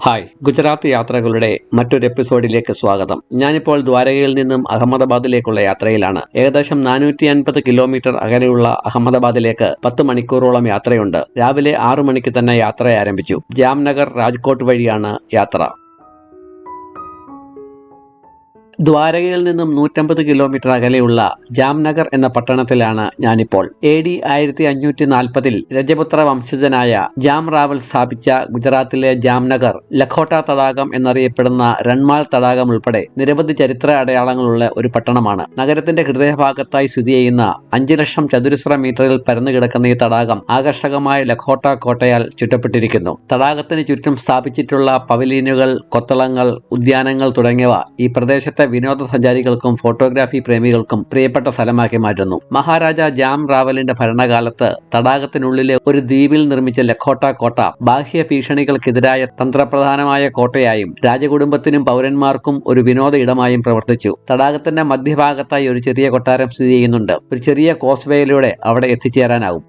Hi, Gujarat യാത്രകളുടെ മറ്റൊരു എപ്പിസോഡിലേക്ക് സ്വാഗതം. ഞാനിപ്പോൾ ദ്വാരകയിൽ നിന്നും അഹമ്മദാബാദിലേക്കുള്ള യാത്രയിലാണ്. ഏകദേശം 450 കിലോമീറ്റർ അകലെയുള്ള അഹമ്മദാബാദിലേക്ക് 10 മണിക്കൂറോളം യാത്രയുണ്ട്. രാവിലെ 6 മണിക്ക് തന്നെ യാത്ര ആരംഭിച്ചു. ജാംനഗർ, രാജ്കോട്ട് വഴിയാണ് യാത്ര. ദ്വാരകയിൽ നിന്നും 150 കിലോമീറ്റർ അകലെയുള്ള ജാംനഗർ എന്ന പട്ടണത്തിലാണ് ഞാനിപ്പോൾ. AD 1540 രജപുത്ര വംശജനായ ജാം റാവൽ സ്ഥാപിച്ച ഗുജറാത്തിലെ ജാംനഗർ ലഖോട്ട തടാകം എന്നറിയപ്പെടുന്ന റൺമാൽ തടാകം ഉൾപ്പെടെ നിരവധി ചരിത്ര അടയാളങ്ങളുള്ള ഒരു പട്ടണമാണ്. നഗരത്തിന്റെ ഹൃദയഭാഗത്തായി സ്ഥിതി ചെയ്യുന്ന 5 ലക്ഷം ചതുരശ്ര മീറ്ററിൽ പരന്നു കിടക്കുന്ന ഈ തടാകം ആകർഷകമായ ലഖോട്ട കോട്ടയാൽ ചുറ്റപ്പെട്ടിരിക്കുന്നു. തടാകത്തിന് ചുറ്റും സ്ഥാപിച്ചിട്ടുള്ള പവലിയനുകൾ, കൊത്തളങ്ങൾ, ഉദ്യാനങ്ങൾ തുടങ്ങിയവ ഈ പ്രദേശത്തെ വിനോദസഞ്ചാരികൾക്കും ഫോട്ടോഗ്രാഫി പ്രേമികൾക്കും പ്രിയപ്പെട്ട സ്ഥലമാക്കി മാറ്റുന്നു. മഹാരാജ ജാം റാവലിന്റെ ഭരണകാലത്ത് തടാകത്തിനുള്ളിലെ ഒരു ദ്വീപിൽ നിർമ്മിച്ച ലഖോട്ട കോട്ട ബാഹ്യ ഭീഷണികൾക്കെതിരായ തന്ത്രപ്രധാനമായ കോട്ടയായും രാജകുടുംബത്തിനും പൗരന്മാർക്കും ഒരു വിനോദ ഇടമായും പ്രവർത്തിച്ചു. തടാകത്തിന്റെ മധ്യഭാഗത്തായി ഒരു ചെറിയ കൊട്ടാരം സ്ഥിതി ചെയ്യുന്നുണ്ട്. ഒരു ചെറിയ കോസ്വേയിലൂടെ അവിടെ എത്തിച്ചേരാനാവും.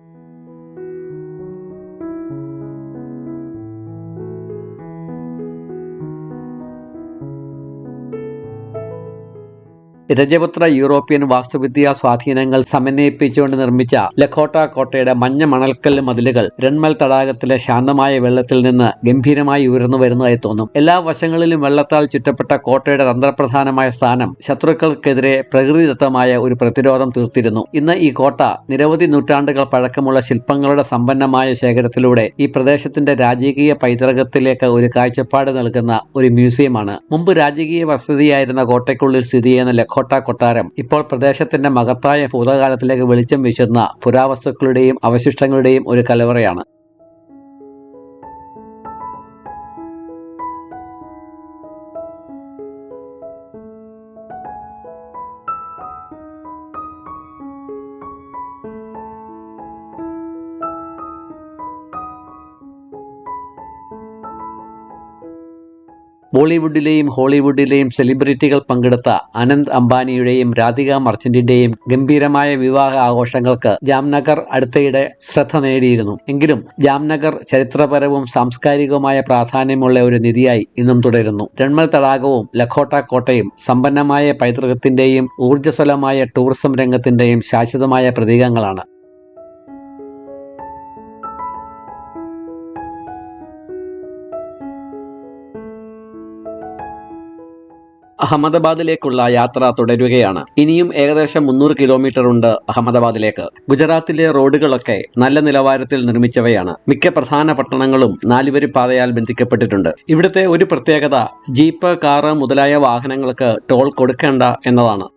രജപുത്ര യൂറോപ്യൻ വാസ്തുവിദ്യാ സ്വാധീനങ്ങൾ സമന്വയിപ്പിച്ചുകൊണ്ട് നിർമ്മിച്ച ലഖോട്ട കോട്ടയുടെ മഞ്ഞ മണൽക്കല്ല് മതിലുകൾ റൺമൽ തടാകത്തിലെ ശാന്തമായ വെള്ളത്തിൽ നിന്ന് ഗംഭീരമായി ഉയർന്നു വരുന്നതായി തോന്നും. എല്ലാ വശങ്ങളിലും വെള്ളത്താൽ ചുറ്റപ്പെട്ട കോട്ടയുടെ തന്ത്രപ്രധാനമായ സ്ഥാനം ശത്രുക്കൾക്കെതിരെ പ്രകൃതിദത്തമായ ഒരു പ്രതിരോധം തീർത്തിരുന്നു. ഇന്ന് ഈ കോട്ട നിരവധി നൂറ്റാണ്ടുകൾ പഴക്കമുള്ള ശില്പങ്ങളുടെ സമ്പന്നമായ ശേഖരത്തിലൂടെ ഈ പ്രദേശത്തിന്റെ രാജകീയ പൈതൃകത്തിലേക്ക് ഒരു കാഴ്ചപ്പാട് നൽകുന്ന ഒരു മ്യൂസിയമാണ്. മുമ്പ് രാജകീയ വസതിയായിരുന്ന കോട്ടയ്ക്കുള്ളിൽ സ്ഥിതി ചെയ്യുന്ന ലഖോട്ട കൊട്ടാരം ഇപ്പോൾ പ്രദേശത്തിന്റെ മഹത്തായ ഭൂതകാലത്തിലേക്ക് വെളിച്ചം വീശുന്ന പുരാവസ്തുക്കളുടെയും അവശിഷ്ടങ്ങളുടെയും ഒരു കലവറയാണ്. ബോളിവുഡിലെയും ഹോളിവുഡിലെയും സെലിബ്രിറ്റികൾ പങ്കെടുത്ത അനന്ത് അംബാനിയുടെയും രാധിക മർച്ചന്റിന്റെയും ഗംഭീരമായ വിവാഹ ആഘോഷങ്ങൾക്ക് ജാംനഗർ അടുത്തയിടെ ശ്രദ്ധ നേടിയിരുന്നു. എങ്കിലും ജാംനഗർ ചരിത്രപരവും സാംസ്കാരികവുമായ പ്രാധാന്യമുള്ള ഒരു നിധിയായി ഇന്നും തുടരുന്നു. റൺമൽ തടാകവും ലഖോട്ട കോട്ടയും സമ്പന്നമായ പൈതൃകത്തിന്റെയും ഊർജ്ജസ്വലമായ ടൂറിസം രംഗത്തിന്റെയും ശാശ്വതമായ പ്രതീകങ്ങളാണ്. അഹമ്മദാബാദിലേക്കുള്ള യാത്ര തുടരുകയാണ്. ഇനിയും ഏകദേശം 300 കിലോമീറ്റർ ഉണ്ട് അഹമ്മദാബാദിലേക്ക്. ഗുജറാത്തിലെ റോഡുകളൊക്കെ നല്ല നിലവാരത്തിൽ നിർമ്മിച്ചവയാണ്. മിക്ക പ്രധാന പട്ടണങ്ങളും 4 വരി പാതയാൽ ബന്ധിക്കപ്പെട്ടിട്ടുണ്ട്. ഇവിടുത്തെ ഒരു പ്രത്യേകത ജീപ്പ്, കാറ് മുതലായ വാഹനങ്ങൾക്ക് ടോൾ കൊടുക്കേണ്ട എന്നതാണ്.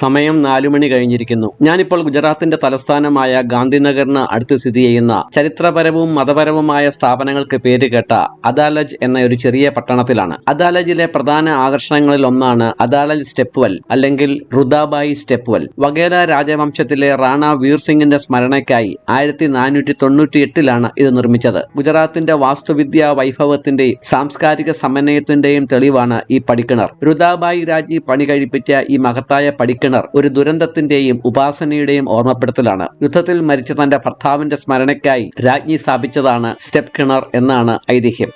സമയം 4 മണി കഴിഞ്ഞിരിക്കുന്നു. ഞാനിപ്പോൾ ഗുജറാത്തിന്റെ തലസ്ഥാനമായ ഗാന്ധിനഗറിന് അടുത്ത് സ്ഥിതി ചെയ്യുന്ന ചരിത്രപരവും മതപരവുമായ സ്ഥാപനങ്ങൾക്ക് പേരുകേട്ട അദാലജ് എന്ന ഒരു ചെറിയ പട്ടണത്തിലാണ്. അദാലജിലെ പ്രധാന ആകർഷണങ്ങളിൽ ഒന്നാണ് അദാലജ് സ്റ്റെപ്പ് വെൽ അല്ലെങ്കിൽ റുദാബായി സ്റ്റെപ്പ് വെൽ. വഗേല രാജവംശത്തിലെ റാണ വീർ സിംഗിന്റെ സ്മരണയ്ക്കായി 1498 ഇത് നിർമ്മിച്ചത്. ഗുജറാത്തിന്റെ വാസ്തുവിദ്യാ വൈഭവത്തിന്റെയും സാംസ്കാരിക സമന്വയത്തിന്റെയും തെളിവാണ് ഈ പടിക്കിണർ. റുദാബായി രാജി പണി കഴിപ്പിച്ച ഈ മഹത്തായ പടിക്കിണർ ഒരു ദുരന്തത്തിന്റെയും ഉപാസനയുടെയും ഓർമ്മപ്പെടുത്തലാണ്. യുദ്ധത്തിൽ മരിച്ച തന്റെ ഭർത്താവിന്റെ സ്മരണയ്ക്കായി രാജ്ഞി സ്ഥാപിച്ചതാണ് സ്റ്റെപ്പ് കിണർ എന്നാണ് ഐതിഹ്യം.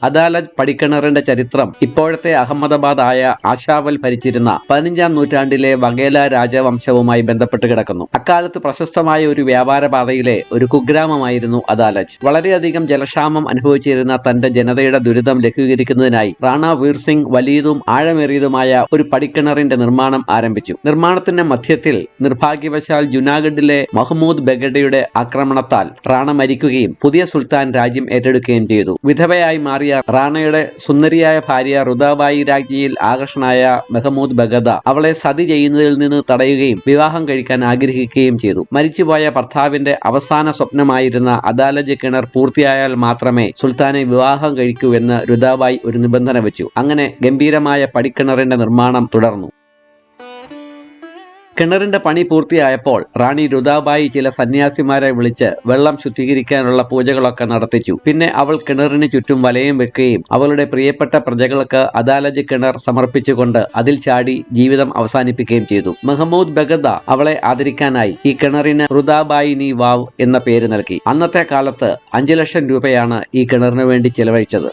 അദാലജ് പടിക്കിണറിന്റെ ചരിത്രം ഇപ്പോഴത്തെ അഹമ്മദാബാദ് ആയ ആശാവൽ ഭരിച്ചിരുന്ന 15ാം നൂറ്റാണ്ടിലെ വഗേല രാജവംശവുമായി ബന്ധപ്പെട്ട് കിടക്കുന്നു. അക്കാലത്ത് പ്രശസ്തമായ ഒരു വ്യാപാര പാതയിലെ ഒരു കുഗ്രാമമായിരുന്നു അദാലജ്. വളരെയധികം ജലക്ഷാമം അനുഭവിച്ചിരുന്ന തന്റെ ജനതയുടെ ദുരിതം ലഘൂകരിക്കുന്നതിനായി റാണ വീർ സിംഗ് വലിയതും ആഴമേറിയതുമായ ഒരു പടിക്കിണറിന്റെ നിർമ്മാണം ആരംഭിച്ചു. നിർമ്മാണത്തിന്റെ മധ്യത്തിൽ നിർഭാഗ്യവശാൽ ജുനാഗഡിലെ മഹ്മൂദ് ബഗഡയുടെ ആക്രമണത്താൽ റാണ മരിക്കുകയും പുതിയ സുൽത്താൻ രാജ്യം ഏറ്റെടുക്കുകയും ചെയ്തു. വിധവയായി മാറിയ റാണയുടെ സുന്ദരിയായ ഭാര്യ റുദാബായി രാജ്ഞിയിൽ ആകർഷണനായ മെഹ്മൂദ് ബഗദ അവളെ സതി ചെയ്യുന്നതിൽ നിന്ന് തടയുകയും വിവാഹം കഴിക്കാൻ ആഗ്രഹിക്കുകയും ചെയ്തു. മരിച്ചുപോയ ഭർത്താവിന്റെ അവസാന സ്വപ്നമായിരുന്ന അദാലജ് കിണർ പൂർത്തിയായാൽ മാത്രമേ സുൽത്താനെ വിവാഹം കഴിക്കൂ എന്ന് റുദാബായി ഒരു നിബന്ധന വെച്ചു. അങ്ങനെ ഗംഭീരമായ പടിക്കിണറിന്റെ നിർമ്മാണം തുടർന്നു. കിണറിന്റെ പണി പൂർത്തിയായപ്പോൾ റാണി രുദാബായി ചില സന്യാസിമാരെ വിളിച്ച് വെള്ളം ശുദ്ധീകരിക്കാനുള്ള പൂജകളൊക്കെ നടത്തിച്ചു. പിന്നെ അവൾ കിണറിന് ചുറ്റും വലയം വെക്കുകയും അവളുടെ പ്രിയപ്പെട്ട പ്രജകൾക്ക് അദാലജ് കിണർ സമർപ്പിച്ചുകൊണ്ട് അതിൽ ചാടി ജീവിതം അവസാനിപ്പിക്കുകയും ചെയ്തു. മഹ്മൂദ് ബഗദ അവളെ ആദരിക്കാനായി ഈ കിണറിന് റുദാബായിനി വാവ് എന്ന പേര് നൽകി. അന്നത്തെ കാലത്ത് 5 ലക്ഷം രൂപയാണ് ഈ കിണറിന് വേണ്ടി ചെലവഴിച്ചത്.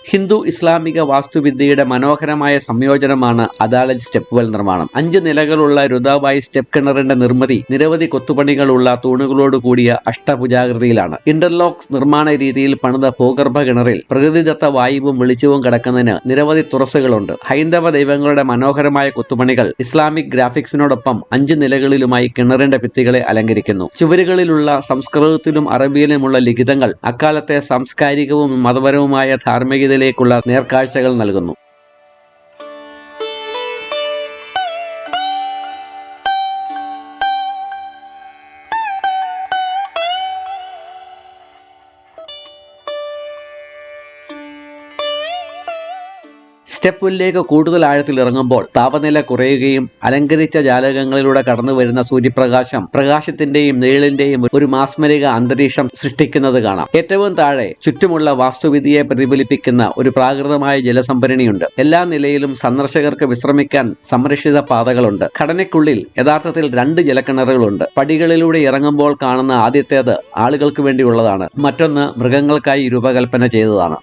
ഹിന്ദു ഇസ്ലാമിക വാസ്തുവിദ്യയുടെ മനോഹരമായ സംയോജനമാണ് അദാലജ് സ്റ്റെപ്പ് വെൽ നിർമ്മാണം. 5 നിലകളുള്ള രുദാബായി സ്റ്റെപ്പ് കിണറിന്റെ നിർമ്മിതി നിരവധി കൊത്തുപണികളുള്ള തൂണുകളോട് കൂടിയ അഷ്ടഭുജാകൃതിയിലാണ്. ഇന്റർലോക്സ് നിർമ്മാണ രീതിയിൽ പണിത ഭൂഗർഭ കിണറിൽ പ്രകൃതിദത്ത വായുവും വെളിച്ചവും കടക്കുന്നതിന് നിരവധി തുറസ്സുകളുണ്ട്. ഹൈന്ദവ ദൈവങ്ങളുടെ മനോഹരമായ കൊത്തുപണികൾ ഇസ്ലാമിക് ഗ്രാഫിക്സിനോടൊപ്പം 5 നിലകളിലുമായി കിണറിന്റെ ഭിത്തികളെ അലങ്കരിക്കുന്നു. ചുവരുകളിലുള്ള സംസ്കൃതത്തിലും അറബിയിലുമുള്ള ലിഖിതങ്ങൾ അക്കാലത്തെ സാംസ്കാരികവും മതപരവുമായ ധാർമ്മികതയിലേക്കുള്ള നേർക്കാഴ്ചകൾ നൽകുന്നു. സ്റ്റെപ്പ് വെല്ലിലേക്ക് കൂടുതൽ ആഴത്തിൽ ഇറങ്ങുമ്പോൾ താപനില കുറയുകയും അലങ്കരിച്ച ജാലകങ്ങളിലൂടെ കടന്നുവരുന്ന സൂര്യപ്രകാശം പ്രകാശത്തിന്റെയും നിഴലിന്റെയും ഒരു മാസ്മരിക അന്തരീക്ഷം സൃഷ്ടിക്കുന്നത് കാണാം. ഏറ്റവും താഴെ ചുറ്റുമുള്ള വാസ്തുവിദ്യയെ പ്രതിഫലിപ്പിക്കുന്ന ഒരു പ്രാകൃതമായ ജലസംഭരണിയുണ്ട്. എല്ലാ നിലയിലും സന്ദർശകർക്ക് വിശ്രമിക്കാൻ സംരക്ഷിത പാതകളുണ്ട്. ഘടനയ്ക്കുള്ളിൽ യഥാർത്ഥത്തിൽ 2 ജലക്കിണറുകളുണ്ട്. പടികളിലൂടെ ഇറങ്ങുമ്പോൾ കാണുന്ന ആദ്യത്തേത് ആളുകൾക്ക് വേണ്ടിയുള്ളതാണ്. മറ്റൊന്ന് മൃഗങ്ങൾക്കായി രൂപകൽപ്പന ചെയ്തതാണ്.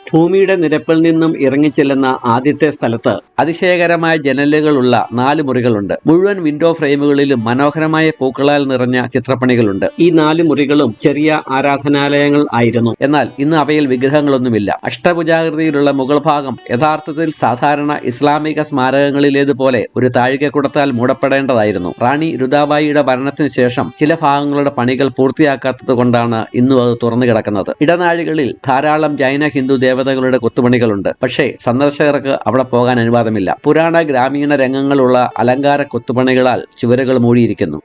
ഭൂമിയുടെ നിരപ്പിൽ നിന്നും ഇറങ്ങിച്ചെല്ലുന്ന ആദ്യത്തെ സ്ഥലത്ത് അതിശയകരമായ ജനലുകളുള്ള 4 മുറികളുണ്ട്. മുഴുവൻ വിൻഡോ ഫ്രെയിമുകളിലും മനോഹരമായ പൂക്കളാൽ നിറഞ്ഞ ചിത്രപ്പണികളുണ്ട്. ഈ 4 മുറികളും ചെറിയ ആരാധനാലയങ്ങൾ ആയിരുന്നു. എന്നാൽ ഇന്ന് അവയിൽ വിഗ്രഹങ്ങളൊന്നുമില്ല. അഷ്ടഭുജാകൃതിയിലുള്ള മുകൾ ഭാഗം യഥാർത്ഥത്തിൽ സാധാരണ ഇസ്ലാമിക സ്മാരകങ്ങളിലേതുപോലെ ഒരു താഴികക്കുടത്താൽ മൂടപ്പെടേണ്ടതായിരുന്നു. റാണി രുദാബായിയുടെ ഭരണത്തിനു ശേഷം ചില ഭാഗങ്ങളുടെ പണികൾ പൂർത്തിയാക്കാത്തത് കൊണ്ടാണ് ഇന്നും അത് തുറന്നു കിടക്കുന്നത്. ഇടനാഴികളിൽ ധാരാളം ജൈന ഹിന്ദു ദേവതകളുടെ കൊത്തുപണികളുണ്ട്. പക്ഷേ സന്ദർശകർക്ക് അവിടെ പോകാൻ അനുവാദമില്ല. പുരാണ ഗ്രാമീണ രംഗങ്ങളുള്ള അലങ്കാര കൊത്തുപണികളാൽ ചുവരുകൾ മൂടിയിരിക്കുന്നു.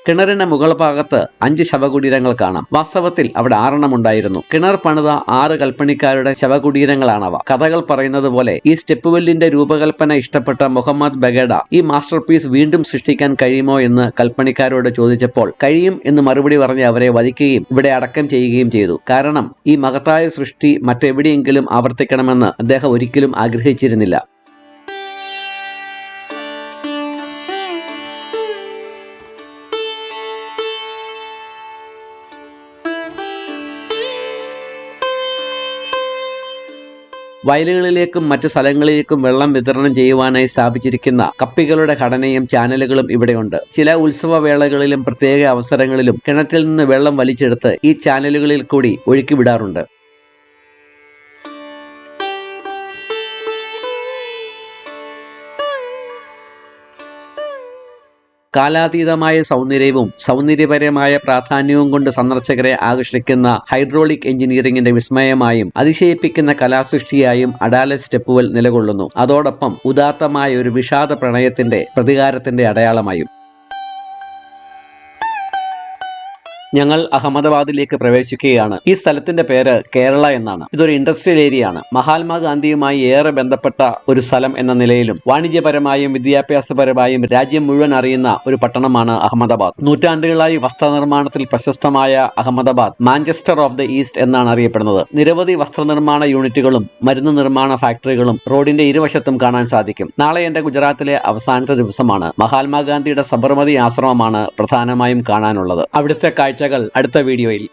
കിണറിന്റെ മുകൾ ഭാഗത്ത് 5 ശവകുടീരങ്ങൾ കാണാം. വാസ്തവത്തിൽ അവിടെ 6 ഉണ്ടായിരുന്നു. കിണർ പണിത 6 കൽപ്പണിക്കാരുടെ ശവകുടീരങ്ങളാണവ. കഥകൾ പറയുന്നത് പോലെ ഈ സ്റ്റെപ്പ് വെല്ലിന്റെ രൂപകൽപ്പന ഇഷ്ടപ്പെട്ട മുഹമ്മദ് ബഗേഡ ഈ മാസ്റ്റർ പീസ് വീണ്ടും സൃഷ്ടിക്കാൻ കഴിയുമോ എന്ന് കൽപ്പണിക്കാരോട് ചോദിച്ചപ്പോൾ കഴിയും എന്ന് മറുപടി പറഞ്ഞ് അവരെ വധിക്കുകയും ഇവിടെ അടക്കം ചെയ്യുകയും ചെയ്തു. കാരണം ഈ മഹത്തായ സൃഷ്ടി മറ്റെവിടെയെങ്കിലും ആവർത്തിക്കണമെന്ന് അദ്ദേഹം ഒരിക്കലും ആഗ്രഹിച്ചിരുന്നില്ല. വയലുകളിലേക്കും മറ്റു സ്ഥലങ്ങളിലേക്കും വെള്ളം വിതരണം ചെയ്യുവാനായി സ്ഥാപിച്ചിരിക്കുന്ന കപ്പികളുടെ ഘടനയും ചാനലുകളും ഇവിടെയുണ്ട്. ചില ഉത്സവവേളകളിലും പ്രത്യേക അവസരങ്ങളിലും കിണറ്റിൽ നിന്ന് വെള്ളം വലിച്ചെടുത്ത് ഈ ചാനലുകളിൽ കൂടി ഒഴുക്കിവിടാറുണ്ട്. കാലാതീതമായ സൗന്ദര്യവും സൗന്ദര്യപരമായ പ്രാധാന്യവും കൊണ്ട് സന്ദർശകരെ ആകർഷിക്കുന്ന ഹൈഡ്രോളിക് എഞ്ചിനീയറിംഗിന്റെ വിസ്മയമായും അതിശയിപ്പിക്കുന്ന കലാസൃഷ്ടിയായും അഡാലജ് സ്റ്റെപ്പ് വെൽ നിലകൊള്ളുന്നു. അതോടൊപ്പം ഉദാത്തമായ ഒരു വിഷാദ പ്രണയത്തിന്റെ പ്രതികാരത്തിന്റെ അടയാളമായും. ഞങ്ങൾ അഹമ്മദാബാദിലേക്ക് പ്രവേശിക്കുകയാണ്. ഈ സ്ഥലത്തിന്റെ പേര് കേരള എന്നാണ്. ഇതൊരു ഇൻഡസ്ട്രിയൽ ഏരിയ ആണ്. മഹാത്മാഗാന്ധിയുമായി ഏറെ ബന്ധപ്പെട്ട ഒരു സ്ഥലം എന്ന നിലയിലും വാണിജ്യപരമായും വിദ്യാഭ്യാസപരമായും രാജ്യം മുഴുവൻ അറിയുന്ന ഒരു പട്ടണമാണ് അഹമ്മദാബാദ്. നൂറ്റാണ്ടുകളായി വസ്ത്രനിർമ്മാണത്തിൽ പ്രശസ്തമായ Ahmedabad Manchester of the east എന്നാണ് അറിയപ്പെടുന്നത്. നിരവധി വസ്ത്രനിർമ്മാണ യൂണിറ്റുകളും മരുന്ന് നിർമ്മാണ ഫാക്ടറികളും റോഡിന്റെ ഇരുവശത്തും കാണാൻ സാധിക്കും. നാളെ എന്റെ ഗുജറാത്തിലെ അവസാനത്തെ ദിവസമാണ്. മഹാത്മാഗാന്ധിയുടെ സബർമതി ആശ്രമമാണ് പ്രധാനമായും കാണാനുള്ളത്. അവിടുത്തെ കാഴ്ചകൾ അടുത്ത വീഡിയോയിൽ.